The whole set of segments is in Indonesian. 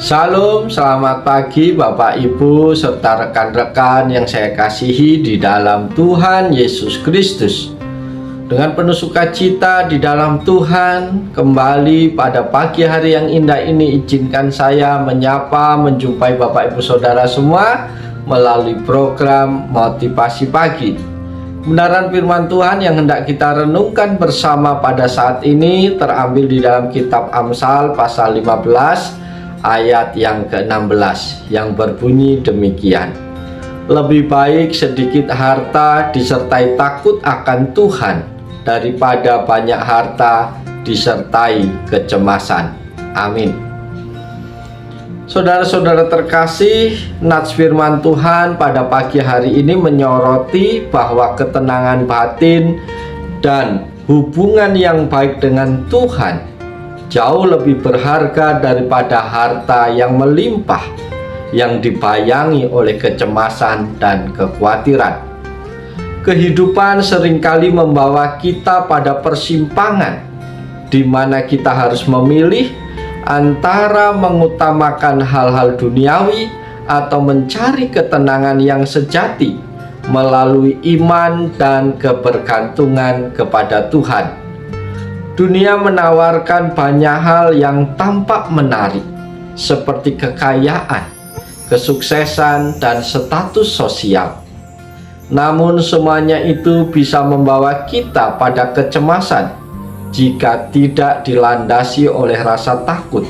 Salam, selamat pagi Bapak Ibu serta rekan-rekan yang saya kasihi di dalam Tuhan Yesus Kristus. Dengan penuh sukacita di dalam Tuhan, kembali pada pagi hari yang indah ini izinkan saya menyapa, menjumpai Bapak Ibu Saudara semua melalui program Motivasi Pagi. Kebenaran firman Tuhan yang hendak kita renungkan bersama pada saat ini terambil di dalam kitab Amsal pasal 15 ayat yang ke-16 yang berbunyi demikian. Lebih baik sedikit harta disertai takut akan Tuhan daripada banyak harta disertai kecemasan. Amin. Saudara-saudara terkasih, nats firman Tuhan pada pagi hari ini menyoroti bahwa ketenangan batin dan hubungan yang baik dengan Tuhan jauh lebih berharga daripada harta yang melimpah yang dibayangi oleh kecemasan dan kekhawatiran. Kehidupan seringkali membawa kita pada persimpangan di mana kita harus memilih antara mengutamakan hal-hal duniawi atau mencari ketenangan yang sejati melalui iman dan kebergantungan kepada Tuhan. Dunia menawarkan banyak hal yang tampak menarik, seperti kekayaan, kesuksesan, dan status sosial. Namun semuanya itu bisa membawa kita pada kecemasan jika tidak dilandasi oleh rasa takut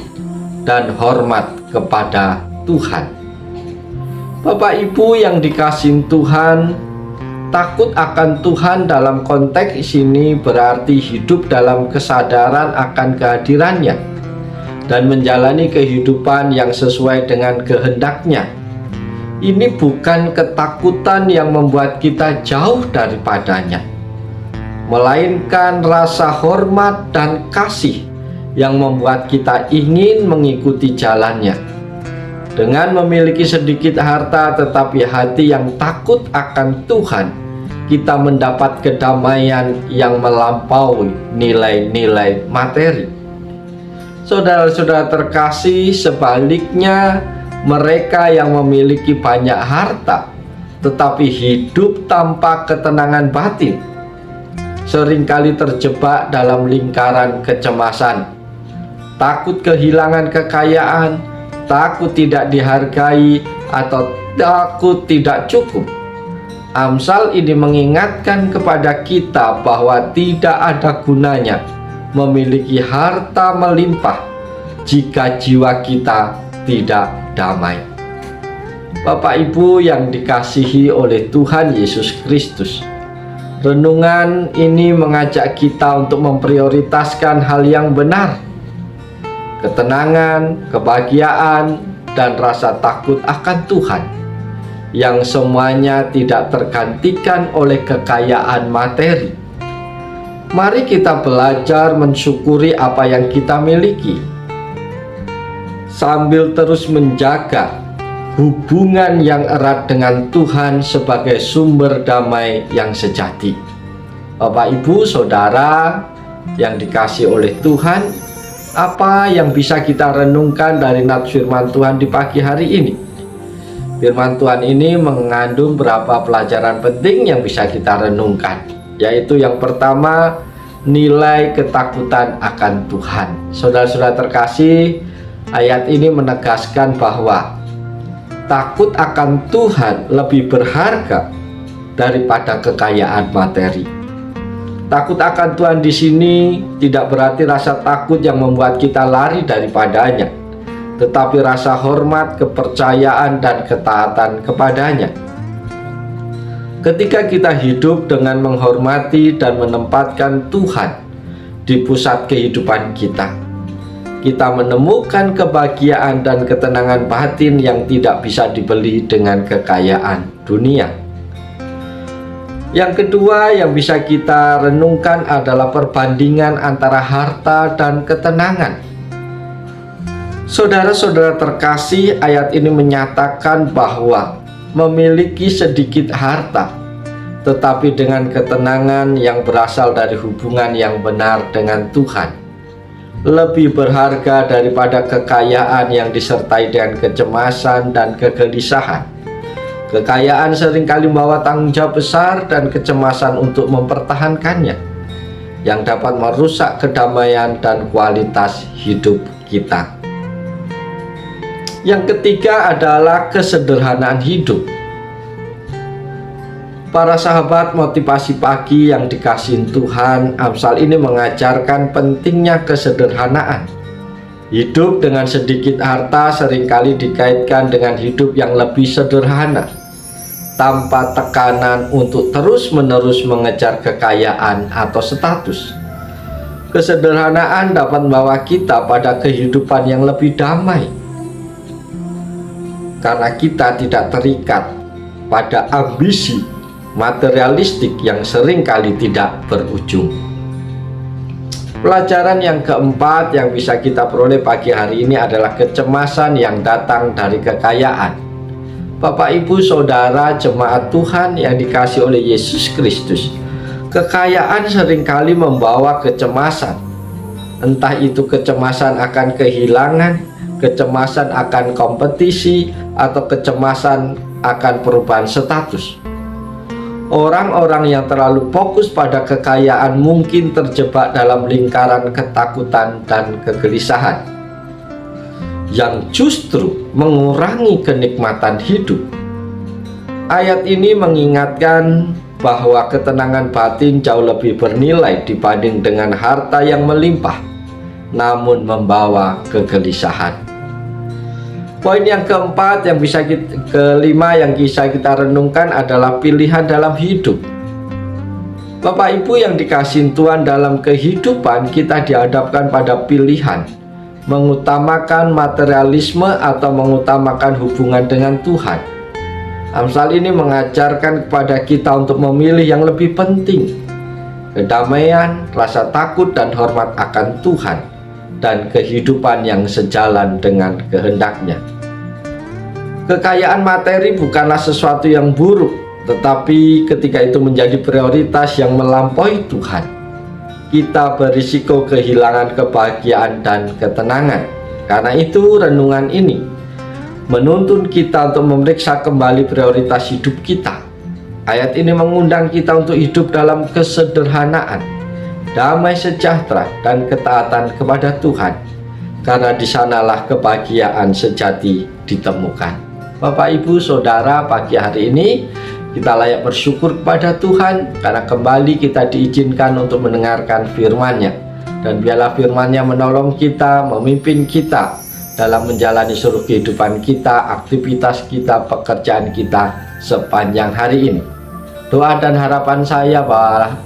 dan hormat kepada Tuhan. Bapak Ibu yang dikasihi Tuhan, takut akan Tuhan dalam konteks ini berarti hidup dalam kesadaran akan kehadirannya dan menjalani kehidupan yang sesuai dengan kehendaknya. Ini bukan ketakutan yang membuat kita jauh daripadanya, melainkan rasa hormat dan kasih yang membuat kita ingin mengikuti jalannya. Dengan memiliki sedikit harta tetapi hati yang takut akan Tuhan, kita mendapat kedamaian yang melampaui nilai-nilai materi. Saudara-saudara terkasih, sebaliknya mereka yang memiliki banyak harta tetapi hidup tanpa ketenangan batin seringkali terjebak dalam lingkaran kecemasan, takut kehilangan kekayaan, takut tidak dihargai, atau takut tidak cukup. Amsal ini mengingatkan kepada kita bahwa tidak ada gunanya memiliki harta melimpah jika jiwa kita tidak damai. Bapak Ibu yang dikasihi oleh Tuhan Yesus Kristus, renungan ini mengajak kita untuk memprioritaskan hal yang benar, ketenangan, kebahagiaan, dan rasa takut akan Tuhan, yang semuanya tidak tergantikan oleh kekayaan materi. Mari kita belajar mensyukuri apa yang kita miliki, sambil terus menjaga hubungan yang erat dengan Tuhan sebagai sumber damai yang sejati. Bapak, Ibu, Saudara yang dikasihi oleh Tuhan, apa yang bisa kita renungkan dari nats firman Tuhan di pagi hari ini? Firman Tuhan ini mengandung beberapa pelajaran penting yang bisa kita renungkan, yaitu yang pertama, nilai ketakutan akan Tuhan. Saudara-saudara terkasih, ayat ini menegaskan bahwa takut akan Tuhan lebih berharga daripada kekayaan materi. Takut akan Tuhan di sini tidak berarti rasa takut yang membuat kita lari daripadanya, tetapi rasa hormat, kepercayaan, dan ketaatan kepadanya. Ketika kita hidup dengan menghormati dan menempatkan Tuhan di pusat kehidupan kita, kita menemukan kebahagiaan dan ketenangan batin yang tidak bisa dibeli dengan kekayaan dunia. Yang kedua yang bisa kita renungkan adalah perbandingan antara harta dan ketenangan. Saudara-saudara terkasih, ayat ini menyatakan bahwa memiliki sedikit harta tetapi dengan ketenangan yang berasal dari hubungan yang benar dengan Tuhan lebih berharga daripada kekayaan yang disertai dengan kecemasan dan kegelisahan. Kekayaan seringkali membawa tanggung jawab besar dan kecemasan untuk mempertahankannya, yang dapat merusak kedamaian dan kualitas hidup kita. Yang ketiga adalah kesederhanaan hidup. Para sahabat motivasi pagi yang dikasihi Tuhan, Amsal ini mengajarkan pentingnya kesederhanaan. Hidup dengan sedikit harta seringkali dikaitkan dengan hidup yang lebih sederhana, tanpa tekanan untuk terus-menerus mengejar kekayaan atau status. Kesederhanaan dapat membawa kita pada kehidupan yang lebih damai, karena kita tidak terikat pada ambisi materialistik yang seringkali tidak berujung. Pelajaran yang keempat yang bisa kita peroleh pagi hari ini adalah kecemasan yang datang dari kekayaan. Bapak, Ibu, Saudara, jemaat Tuhan yang dikasihi oleh Yesus Kristus, kekayaan seringkali membawa kecemasan. Entah itu kecemasan akan kehilangan, kecemasan akan kompetisi, atau kecemasan akan perubahan status. Orang-orang yang terlalu fokus pada kekayaan mungkin terjebak dalam lingkaran ketakutan dan kegelisahan, yang justru mengurangi kenikmatan hidup. Ayat ini mengingatkan bahwa ketenangan batin jauh lebih bernilai dibanding dengan harta yang melimpah, namun membawa kegelisahan. Poin yang keempat kelima yang bisa kita renungkan adalah pilihan dalam hidup. Bapak Ibu yang dikasihi Tuhan, dalam kehidupan kita dihadapkan pada pilihan, mengutamakan materialisme atau mengutamakan hubungan dengan Tuhan. Amsal ini mengajarkan kepada kita untuk memilih yang lebih penting: kedamaian, rasa takut dan hormat akan Tuhan, dan kehidupan yang sejalan dengan kehendaknya. Kekayaan materi bukanlah sesuatu yang buruk, tetapi ketika itu menjadi prioritas yang melampaui Tuhan, kita berisiko kehilangan kebahagiaan dan ketenangan. Karena itu renungan ini menuntun kita untuk memeriksa kembali prioritas hidup kita. Ayat ini mengundang kita untuk hidup dalam kesederhanaan, damai sejahtera, dan ketaatan kepada Tuhan, karena di sanalah kebahagiaan sejati ditemukan. Bapak, Ibu, Saudara, pagi hari ini kita layak bersyukur kepada Tuhan karena kembali kita diizinkan untuk mendengarkan firman-Nya, dan biarlah firman-Nya menolong kita, memimpin kita dalam menjalani seluruh kehidupan kita, aktivitas kita, pekerjaan kita sepanjang hari ini. Doa dan harapan saya bahwa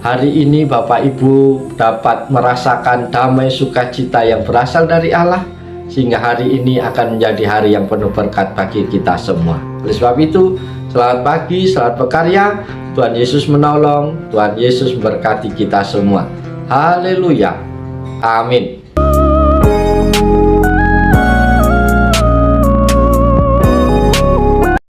hari ini Bapak Ibu dapat merasakan damai sukacita yang berasal dari Allah, sehingga hari ini akan menjadi hari yang penuh berkat bagi kita semua. Oleh sebab itu, selamat pagi, selamat berkarya. Tuhan Yesus menolong, Tuhan Yesus memberkati kita semua. Haleluya. Amin.